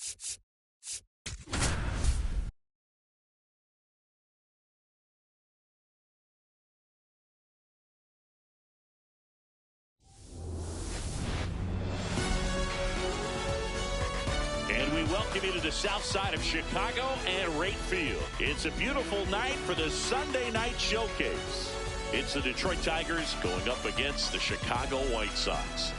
And we welcome you to the south side of Chicago and Wright Field. It's a beautiful night for the Sunday night showcase. It's the Detroit Tigers going up against the Chicago White Sox.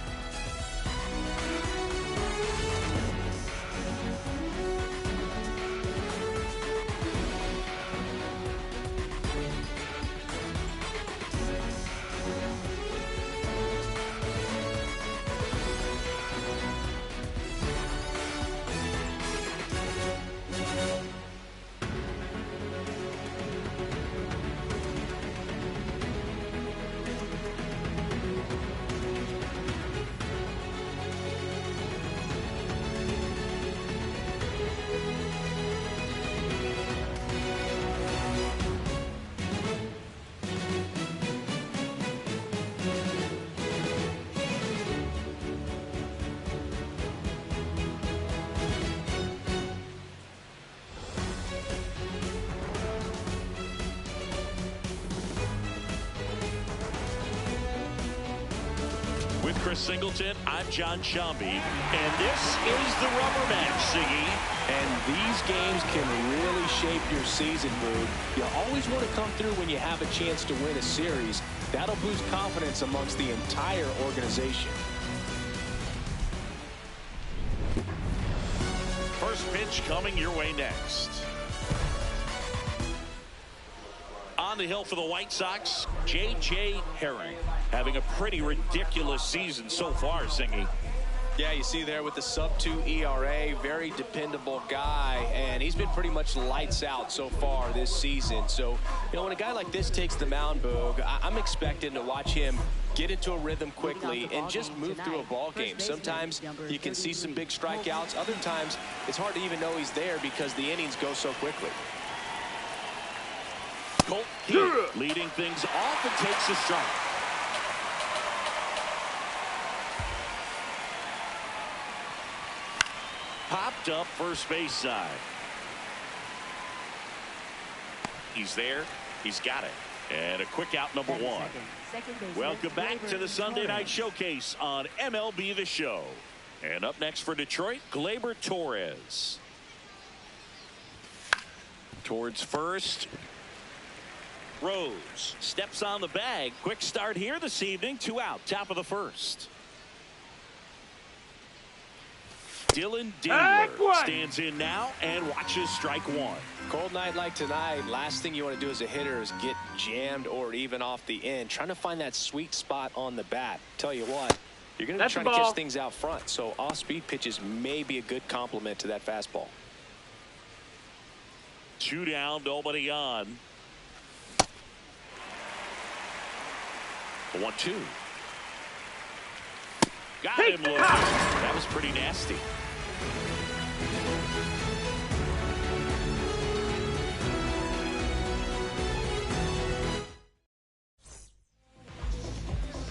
With Chris Singleton, I'm John Shambi, and this is the rubber match, Siggy. And these games can really shape your season, Boog. You always want to come through when you have a chance to win a series. That'll boost confidence amongst the entire organization. First pitch coming your way next. On the hill for the White Sox, J.J. Herring, having a pretty ridiculous season so far, Singy. Yeah, you see there with the sub-2 ERA, very dependable guy, and he's been pretty much lights out so far this season. So, you know, when a guy like this takes the mound, Boog, I'm expecting to watch him get into a rhythm quickly and just move through a ball game. Sometimes you can see some big strikeouts. Other times it's hard to even know he's there because the innings go so quickly. Colt leading things off and takes a strike. Popped up first base side. He's there. He's got it. And a quick out, number one. Welcome back to the Sunday Night Showcase on MLB The Show. And up next for Detroit, Gleyber Torres. Towards first. Rose steps on the bag. Quick start here this evening. 2 out, top of the first. Dylan Dingler stands in now and watches strike one. Cold night like tonight, last thing you want to do as a hitter is get jammed or even off the end. Trying to find that sweet spot on the bat. Tell you what, you're going to be trying to catch things out front. So off-speed pitches may be a good complement to that fastball. 2 down, nobody on. 1-2. Got him low. That was pretty nasty.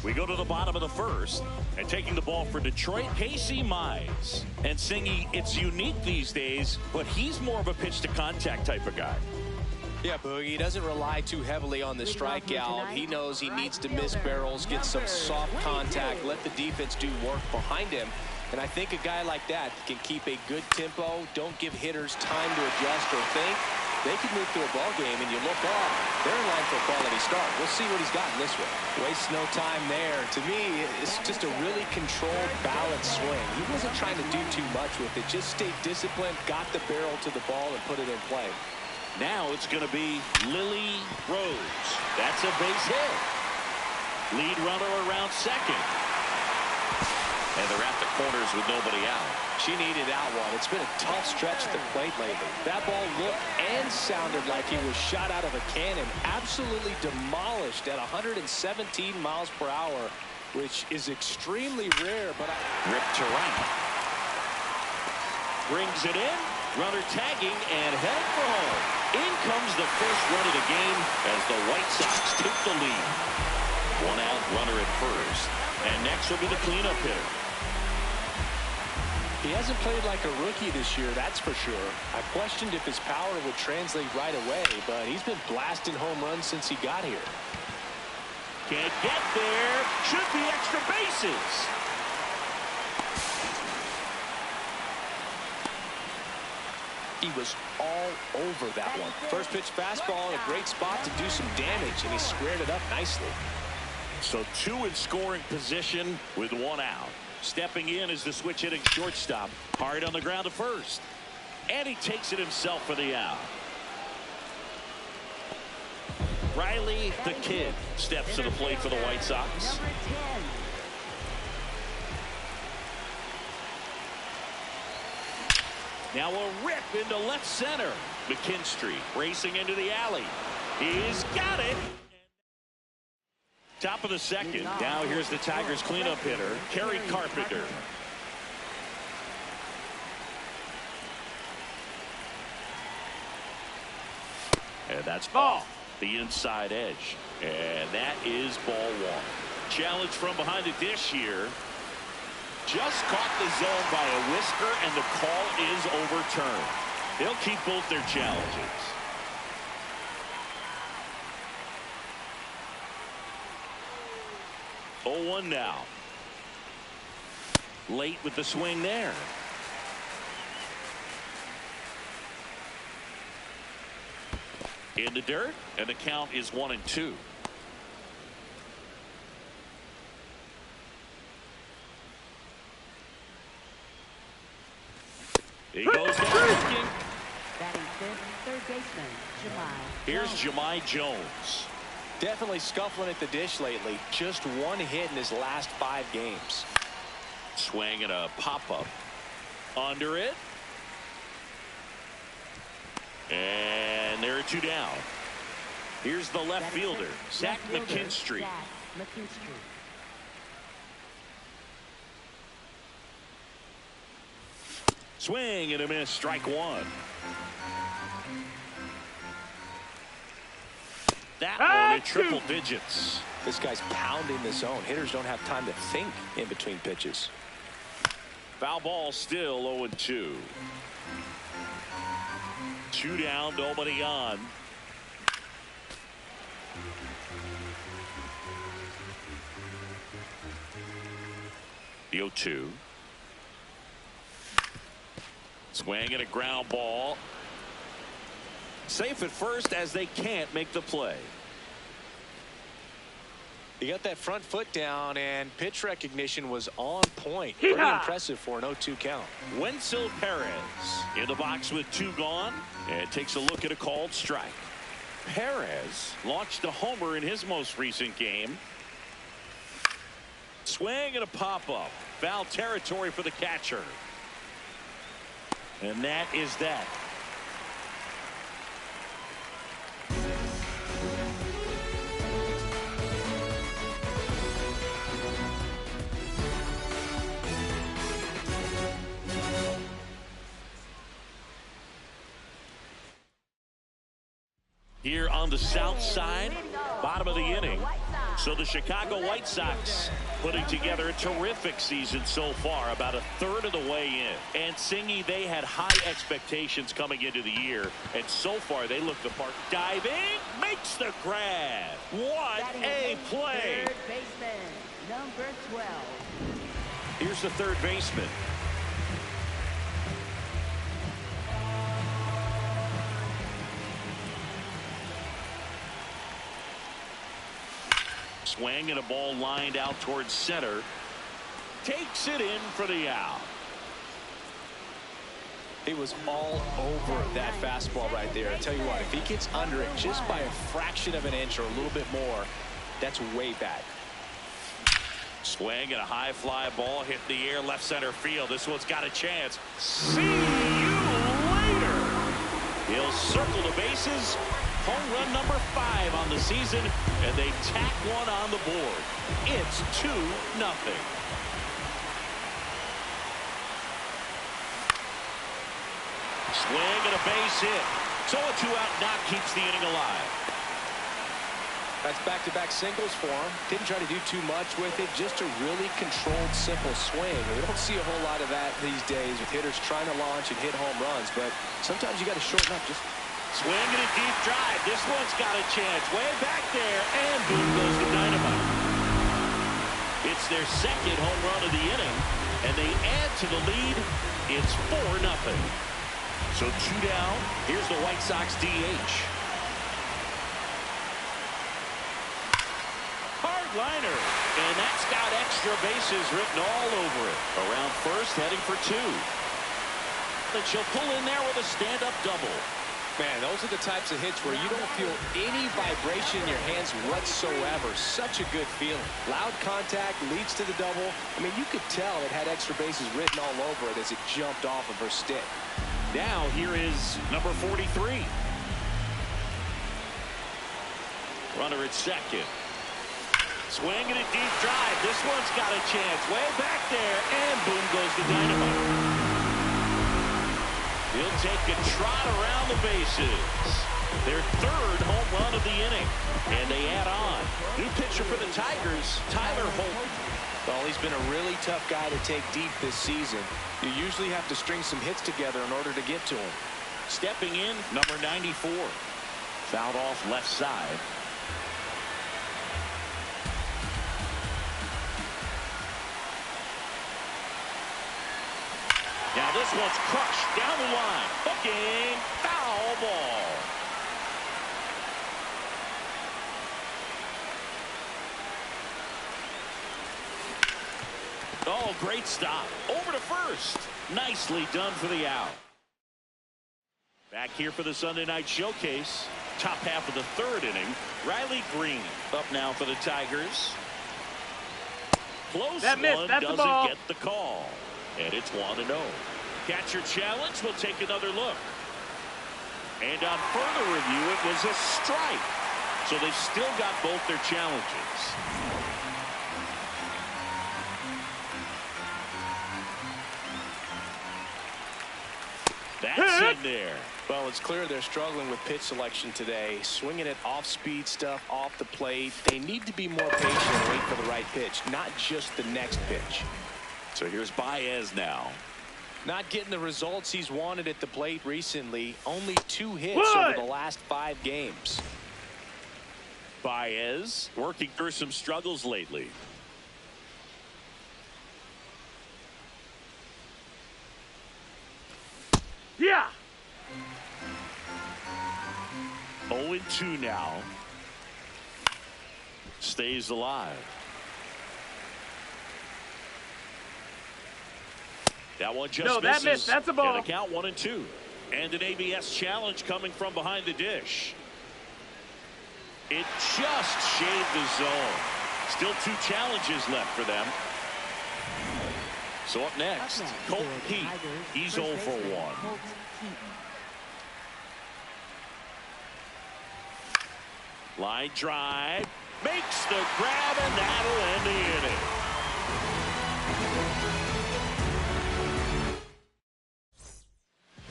We go to the bottom of the first, and taking the ball for Detroit, Casey Mize. And Singy, it's unique these days, but he's more of a pitch to contact type of guy. Yeah, Boogie, he doesn't rely too heavily on the strikeout. He knows he needs to miss barrels, get some soft contact, let the defense do work behind him. And I think a guy like that can keep a good tempo, don't give hitters time to adjust or think. They can move through a ball game, and you look up, they're in line for a quality start. We'll see what he's got in this one. Wastes no time there. To me, it's just a really controlled, balanced swing. He wasn't trying to do too much with it. Just stayed disciplined, got the barrel to the ball, and put it in play. Now it's going to be Lily Rose. That's a base hit. Lead runner around second. And they're at the corners with nobody out. She needed out one. It's been a tough stretch at the plate lately. That ball looked and sounded like he was shot out of a cannon. Absolutely demolished at 117 miles per hour, which is extremely rare. But Rip to right. Brings it in. Runner tagging and headed for home. In comes the first run of the game as the White Sox take the lead. 1 out, runner at first. And next will be the cleanup hitter. He hasn't played like a rookie this year, that's for sure. I questioned if his power would translate right away, but he's been blasting home runs since he got here. Can't get there. Should be extra bases. He was all over that one. First pitch fastball in a great spot to do some damage, and he squared it up nicely. So 2 in scoring position with 1 out. Stepping in is the switch hitting shortstop. Hard on the ground to first. And he takes it himself for the out. Riley the Kid steps to the plate for the White Sox. Now a rip into left center. McKinstry racing into the alley. He's got it. Top of the second. Now here's the Tigers cleanup hitter, Kerry Carpenter. And that's off the inside edge. And that is ball 1. Challenge from behind the dish here. Just caught the zone by a whisker, and the call is overturned. They'll keep both their challenges. 0-1 now. Late with the swing there. In the dirt, and the count is 1-2. He goes down looking. Batting fifth, third baseman, Jemai. Here's Jemai Jones. Definitely scuffling at the dish lately. Just 1 hit in his last 5 games. Swing and a pop-up. Under it. And there are 2 down. Here's the left fielder, Zach McKinstry. Swing and a miss, strike 1. That one at triple digits. This guy's pounding the zone. Hitters don't have time to think in between pitches. Foul ball, still 0-2. 2 down, nobody on. The 0-2. Swing and a ground ball. Safe at first as they can't make the play. He got that front foot down, and pitch recognition was on point. Pretty impressive for an 0-2 count. Wenzel Perez in the box with 2 gone, and takes a look at a called strike. Perez launched a homer in his most recent game. Swing and a pop-up. Foul territory for the catcher. And that is that. Here on the south side, bottom of the inning. So the Chicago White Sox putting together a terrific season so far, about a third of the way in. And Singy, they had high expectations coming into the year, and so far they look the part. Diving, makes the grab. What a play. Third baseman, number 12. Here's the third baseman. Swing and a ball lined out towards center. Takes it in for the out. He was all over that fastball right there. I tell you what, if he gets under it just by a fraction of an inch or a little bit more, that's way back. Swing and a high fly ball hit the air left center field. This one's got a chance. See you later. He'll circle the bases. Home run number 5 on the season, and they tack one on the board. It's 2-0. Swing and a base hit. So a 2-out knock keeps the inning alive. That's back-to-back singles for him. Didn't try to do too much with it, just a really controlled, simple swing. We don't see a whole lot of that these days with hitters trying to launch and hit home runs, but sometimes you got to shorten up. Just swing and a deep drive. This one's got a chance. Way back there, and boom goes the dynamite. It's their second home run of the inning, and they add to the lead. It's 4-0. So 2 down. Here's the White Sox DH. Liner, and that's got extra bases written all over it. Around first, heading for 2. But she'll pull in there with a stand-up double. Man, those are the types of hits where you don't feel any vibration in your hands whatsoever. Such a good feeling. Loud contact leads to the double. I mean, you could tell it had extra bases written all over it as it jumped off of her stick. Now here is number 43. Runner at second. Swing and a deep drive. This one's got a chance. Way back there, and boom goes the dynamite. He'll take a trot around the bases. Their third home run of the inning, and they add on. New pitcher for the Tigers, Tyler Holt. Well, he's been a really tough guy to take deep this season. You usually have to string some hits together in order to get to him. Stepping in, number 94. Fouled off left side. Now this one's crushed down the line. Hooking, foul ball. Oh, great stop. Over to first. Nicely done for the out. Back here for the Sunday night showcase. Top half of the third inning. Riley Green up now for the Tigers. Close one, doesn't get the call. And it's 1-0. Catcher challenge. We'll take another look. And on further review, it was a strike. So they've still got both their challenges. That's in there. Well, it's clear they're struggling with pitch selection today. Swinging it off-speed stuff off the plate. They need to be more patient and wait for the right pitch, not just the next pitch. So here's Baez now. Not getting the results he's wanted at the plate recently. Only 2 hits over the last 5 games. Baez working through some struggles lately. Yeah. 0-2 now. Stays alive. That one just misses. That missed. That's a ball. And a count 1-2. And an ABS challenge coming from behind the dish. It just shaved the zone. Still 2 challenges left for them. So up next, Colt Pete. He's 0 for 1. Line drive. Makes the grab, and that'll end the inning.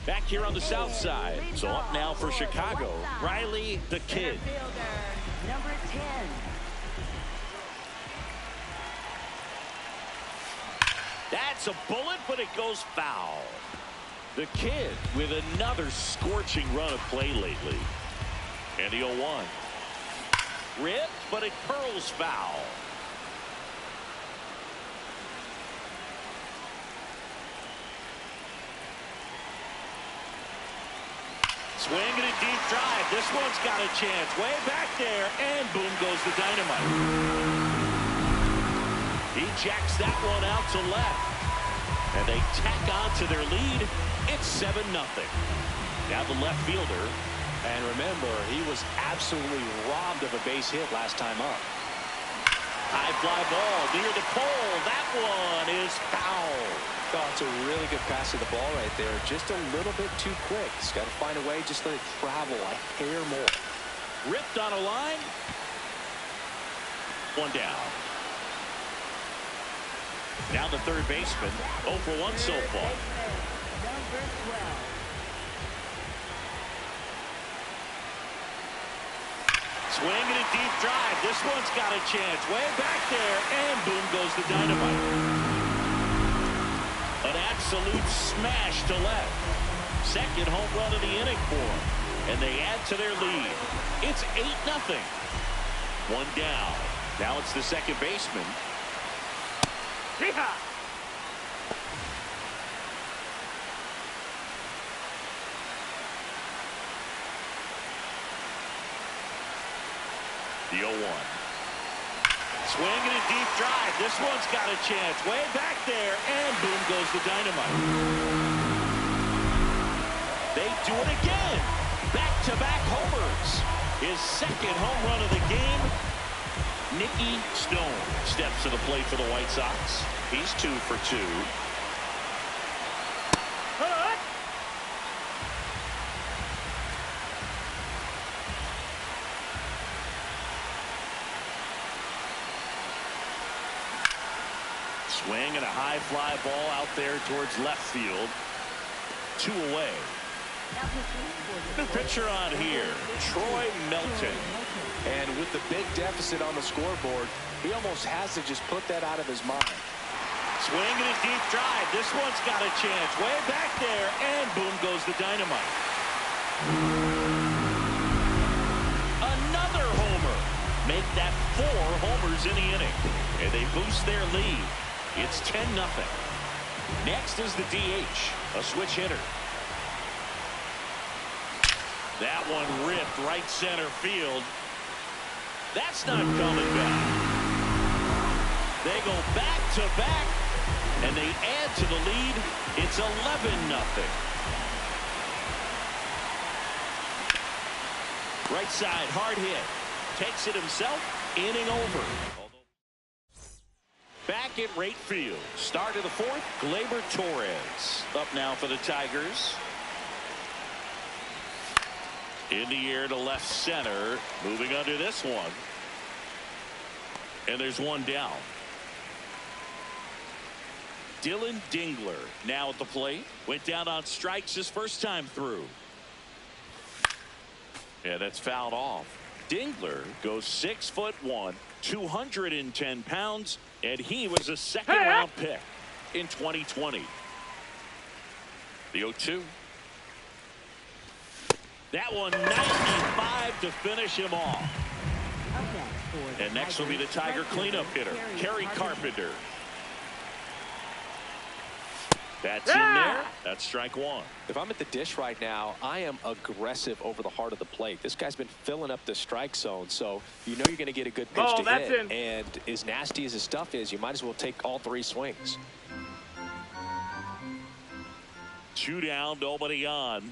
Back here on the south side. So up now for Chicago, Riley the Kid. Number 10. That's a bullet, but it goes foul. The Kid with another scorching run of play lately. And the 0-1. Ripped, but it curls foul. Swing and a deep drive. This one's got a chance. Way back there, and boom goes the dynamite. He jacks that one out to left. And they tack on to their lead. It's 7-0. Now the left fielder. And remember, he was absolutely robbed of a base hit last time up. High fly ball near the pole. That one is foul. Oh, it's a really good pass to the ball right there. Just a little bit too quick. He's got to find a way, just let it travel a hair more. Ripped on a line. 1 down. Now the third baseman. 0 for 1 so far. Number 12. Swing and a deep drive. This one's got a chance. Way back there, and boom goes the dynamite. An absolute smash to left. Second home run of the inning for them. And they add to their lead. It's 8-0. One down. Now it's the second baseman. Yeehaw! The 0-1. Swing and a deep drive. This one's got a chance. Way back there, and boom goes the dynamite. They do it again. Back-to-back homers. His second home run of the game. Nicky Stone steps to the plate for the White Sox. He's 2 for 2. Swing and a high fly ball out there towards left field. 2 away. The pitcher on here, Troy Melton. And with the big deficit on the scoreboard, he almost has to just put that out of his mind. Swing and a deep drive. This one's got a chance. Way back there, and boom goes the dynamite. Another homer. Make that 4 homers in the inning. And they boost their lead. It's 10-0. Next is the DH, a switch hitter. That one ripped right center field. That's not coming back. They go back to back, and they add to the lead. It's 11-0. Right side, hard hit. Takes it himself. Inning over. Back at right field. Start of the 4th. Gleyber Torres up now for the Tigers. In the air to left center. Moving under this one. And there's one down. Dylan Dingler now at the plate. Went down on strikes his first time through. Yeah, that's fouled off. Dingler goes 6'1", 210 pounds, and he was a second-round pick in 2020. The 0-2. That one 95 to finish him off. And next will be the Tiger cleanup hitter, Kerry Carpenter. That's in there. That's strike 1. If I'm at the dish right now, I am aggressive over the heart of the plate. This guy's been filling up the strike zone, so you know you're going to get a good pitch to hit. And as nasty as his stuff is, you might as well take all 3 swings. 2 down, nobody on.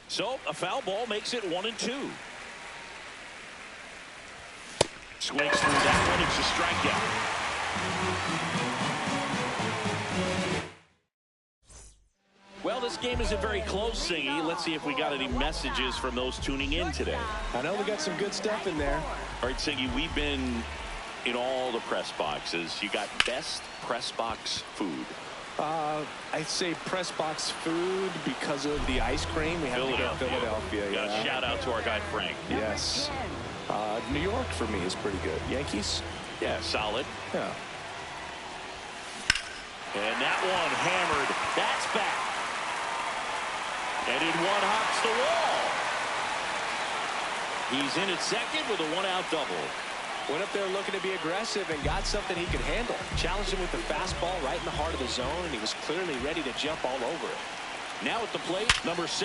So a foul ball makes it 1-2. Swings through that one. It's a strikeout. Well, this game isn't very close, Singy. Let's see if we got any messages from those tuning in today. I know we got some good stuff in there. All right, Singy, we've been in all the press boxes. You got best press box food. I'd say press box food because of the ice cream. We have Philadelphia. Yeah. Shout out to our guy Frank. Yes. New York for me is pretty good. Yankees? Yeah, solid. Yeah. And that one hammered. That's back. And in one hops the wall. He's in at second with a 1-out double. Went up there looking to be aggressive and got something he could handle. Challenged him with the fastball right in the heart of the zone, and he was clearly ready to jump all over it. Now at the plate, number 6.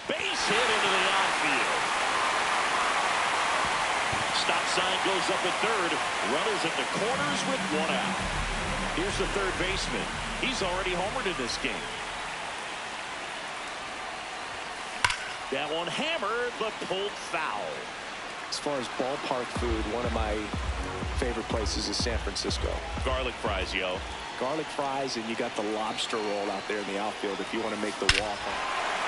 Base hit into the outfield. Stop sign goes up at third. Runners at the corners with 1 out. Here's the third baseman. He's already homered in this game. That one hammered, but pulled foul. As far as ballpark food, one of my favorite places is San Francisco. Garlic fries, yo. Garlic fries, and you got the lobster roll out there in the outfield if you want to make the walk.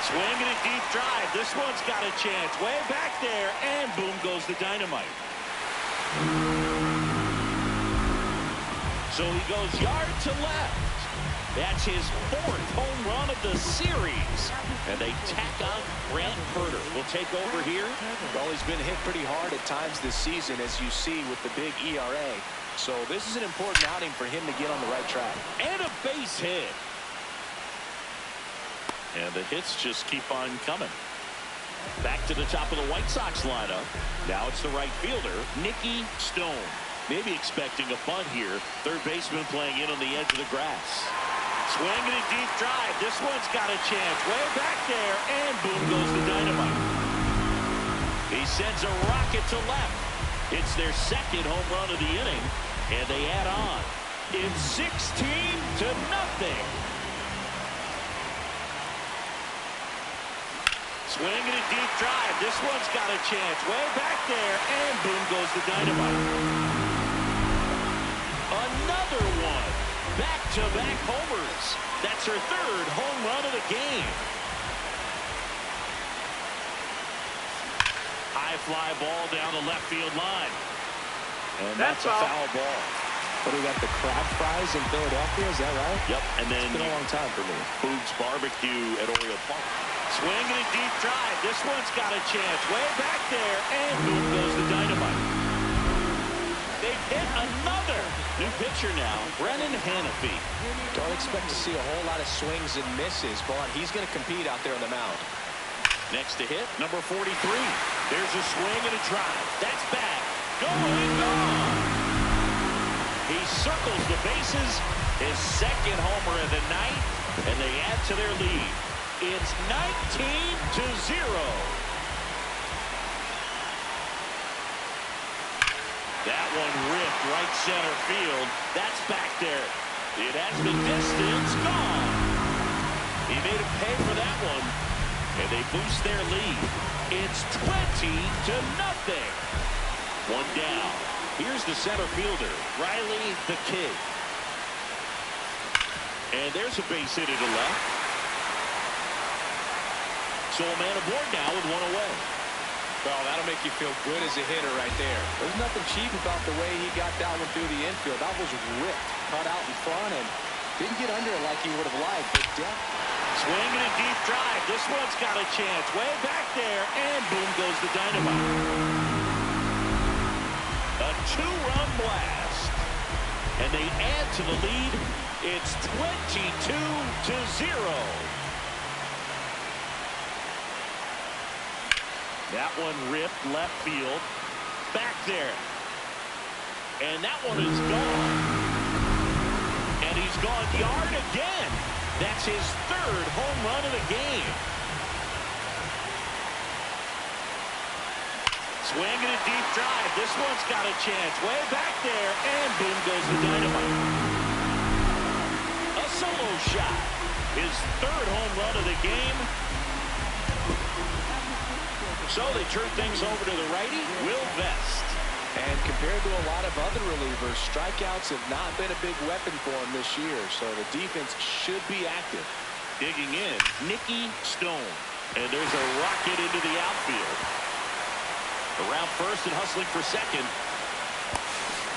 Swing and a deep drive. This one's got a chance. Way back there, and boom goes the dynamite. So he goes yard to left. That's his 4th home run of the series. And they tack on Grant Herter. Will take over here. Well, he's been hit pretty hard at times this season, as you see with the big ERA. So this is an important outing for him to get on the right track. And a base hit. And the hits just keep on coming. Back to the top of the White Sox lineup. Now it's the right fielder, Nicky Stone. Maybe expecting a bunt here. Third baseman playing in on the edge of the grass. Swinging a deep drive. This one's got a chance. Way back there. And boom goes the dynamite. He sends a rocket to left. It's their 2nd home run of the inning. And they add on. It's 16-0. Swinging a deep drive. This one's got a chance. Way back there. And boom goes the dynamite. Another one. Back-to-back homers. That's her 3rd home run of the game. High fly ball down the left field line. And that's a foul ball. What do we got, the crab fries in Philadelphia? Is that right? Yep. And then it's been a long time for me. Boog's Barbecue at Oriole Park. Swinging a deep drive. This one's got a chance. Way back there. And boom goes the dynamite. They've hit another. New pitcher now, Brennan Hanafy. Don't expect to see a whole lot of swings and misses, but he's going to compete out there on the mound. Next to hit, number 43. There's a swing and a drive. That's back. Going, gone. He circles the bases. His 2nd homer of the night, and they add to their lead. It's 19-0. That one ripped right center field. That's back there. It has the distance. Gone. He made him pay for that one. And they boost their lead. It's 20-0. One down. Here's the center fielder, Riley the Kid. And there's a base hit to the left. So a man aboard now with one away. Well, that'll make you feel good as a hitter right there. There's nothing cheap about the way he got that one through the infield. That was ripped, cut out in front, and didn't get under it like he would have liked. But depth. Swinging a deep drive. This one's got a chance. Way back there, and boom goes the dynamite. A 2-run blast. And they add to the lead. It's 22-0. That one ripped left field. Back there. And that one is gone. And he's gone yard again. That's his 3rd home run of the game. Swinging a deep drive. This one's got a chance. Way back there. And boom goes the dynamite. A solo shot. His 3rd home run of the game. So they turn things over to the righty, Will Vest. And compared to a lot of other relievers, strikeouts have not been a big weapon for him this year. So the defense should be active. Digging in, Nicky Stone. And there's a rocket into the outfield. Around first and hustling for second.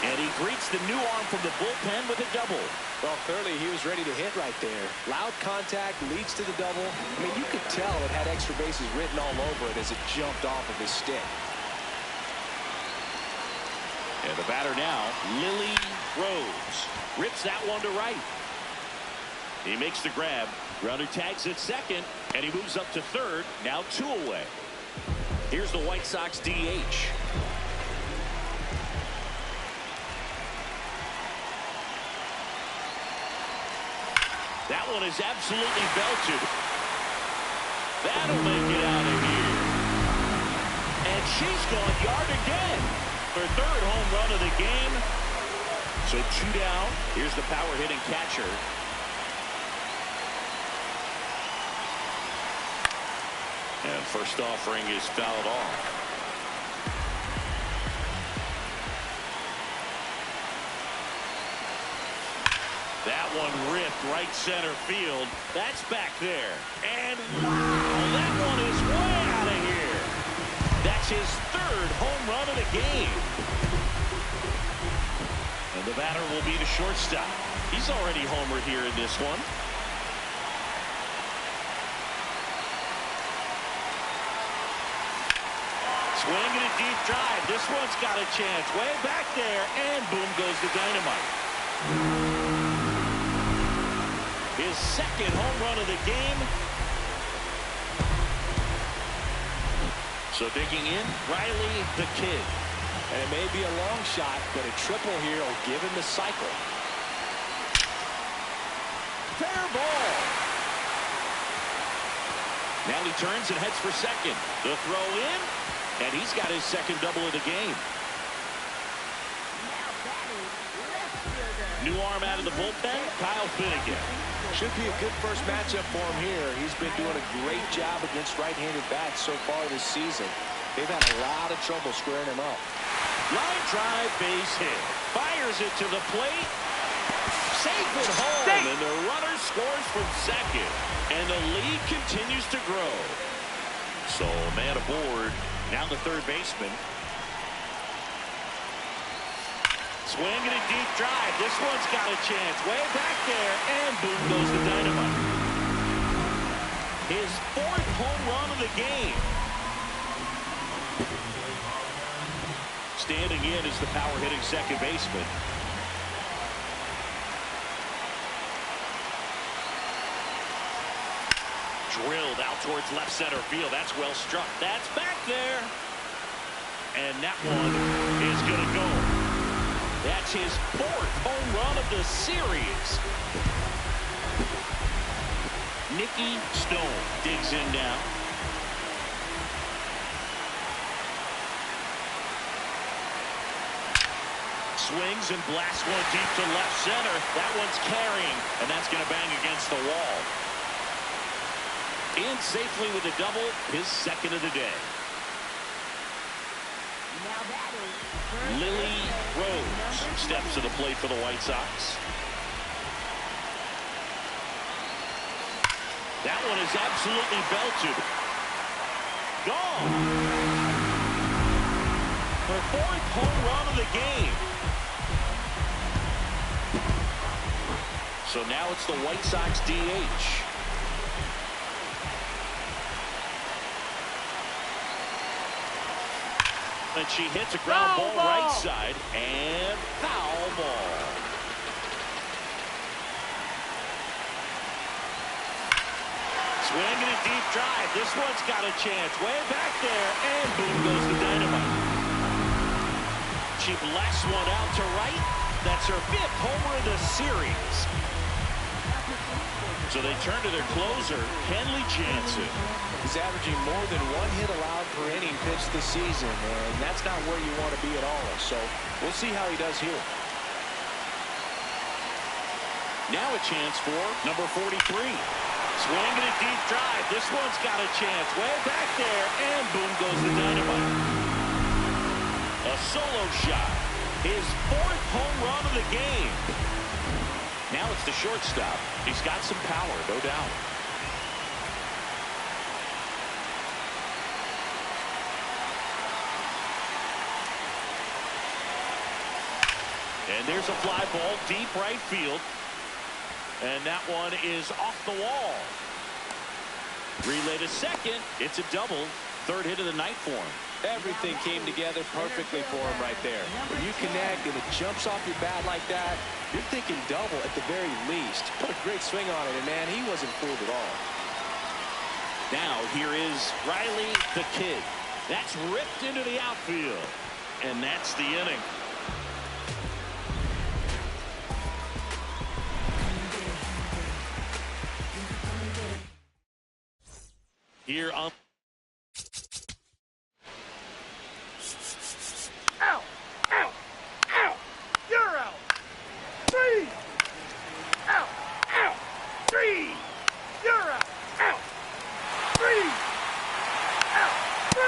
And he greets the new arm from the bullpen with a double. Well, clearly he was ready to hit right there. Loud contact leads to the double. I mean, you could tell it had extra bases written all over it as it jumped off of his stick. And the batter now, Lily Rose. Rips that one to right. He makes the grab. Grounder tags at second, and he moves up to third. Now 2 away. Here's the White Sox DH. That one is absolutely belted. That'll make it out of here. And she's gone yard again. Her 3rd home run of the game. So 2 down. Here's the power hitting catcher. And first offering is fouled off. That one ripped right center field. That's back there. And wow, that one is way out of here. That's his 3rd home run of the game. And the batter will be the shortstop. He's already homered here in this one. Swinging a deep drive. This one's got a chance. Way back there, and boom goes the dynamite. His second home run of the game. So digging in, Riley the Kid. And it may be a long shot, but a triple here will give him the cycle. Fair ball. Now he turns and heads for second. The throw in, and he's got his second double of the game. New arm out of the bullpen, Kyle Finnegan. Should be a good first matchup for him here. He's been doing a great job against right-handed bats so far this season. They've had a lot of trouble squaring him up. Line drive, base hit. Fires it to the plate. Safe at home, and the runner scores from second. And the lead continues to grow. So man aboard. Now the third baseman. Swinging a deep drive. This one's got a chance. Way back there, and boom goes the dynamite. His fourth home run of the game. Standing in is the power-hitting second baseman. Drilled out towards left center field. That's well struck. That's back there. And that one is going to go. That's his fourth home run of the series. Nicky Stone digs in now. Swings and blasts one deep to left center. That one's carrying, and that's going to bang against the wall. In safely with a double, his second of the day. Lily Rose steps to the plate for the White Sox. That one is absolutely belted. Gone. Her fourth home run of the game. So now it's the White Sox DH. And she hits a ground ball right side, and foul ball. Swinging a deep drive. This one's got a chance. Way back there, and boom goes the dynamite. She blasts one out to right. That's her fifth homer of the series. So they turn to their closer, Kenley Jansen. He's averaging more than one hit allowed per inning pitched this season, and that's not where you want to be at all. So we'll see how he does here. Now a chance for number 43. Swinging a deep drive. This one's got a chance. Way back there, and boom goes the dynamite. A solo shot. His fourth home run of the game. Now it's the shortstop. He's got some power, no doubt. And there's a fly ball deep right field. And that one is off the wall. Relay to second. It's a double. Third hit of the night for him. Everything came together perfectly for him right there. When you connect and it jumps off your bat like that, you're thinking double at the very least. Put a great swing on it, and man, he wasn't fooled at all. Now here is Riley the Kid. That's ripped into the outfield. And that's the inning. Here on out, out, out, you're out. 3 out, out, 3, you're out, out, 3 out, 3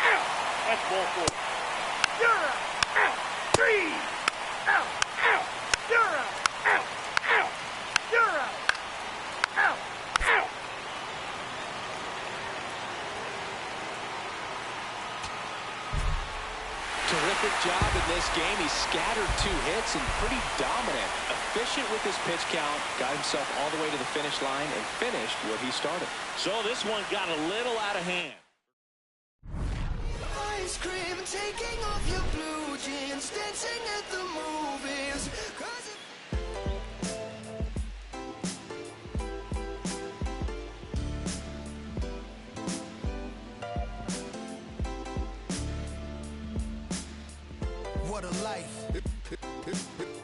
out. That's ball 4. You're out, out, 3 out, out, you're out, out, out, you're out, out, out. Terrific job in this game. He scattered 2 hits and pretty dominant. Efficient with his pitch count. Got himself all the way to the finish line and finished where he started. So this one got a little out of hand. Ice cream, taking off your blue jeans, dancing at the movies. What a life.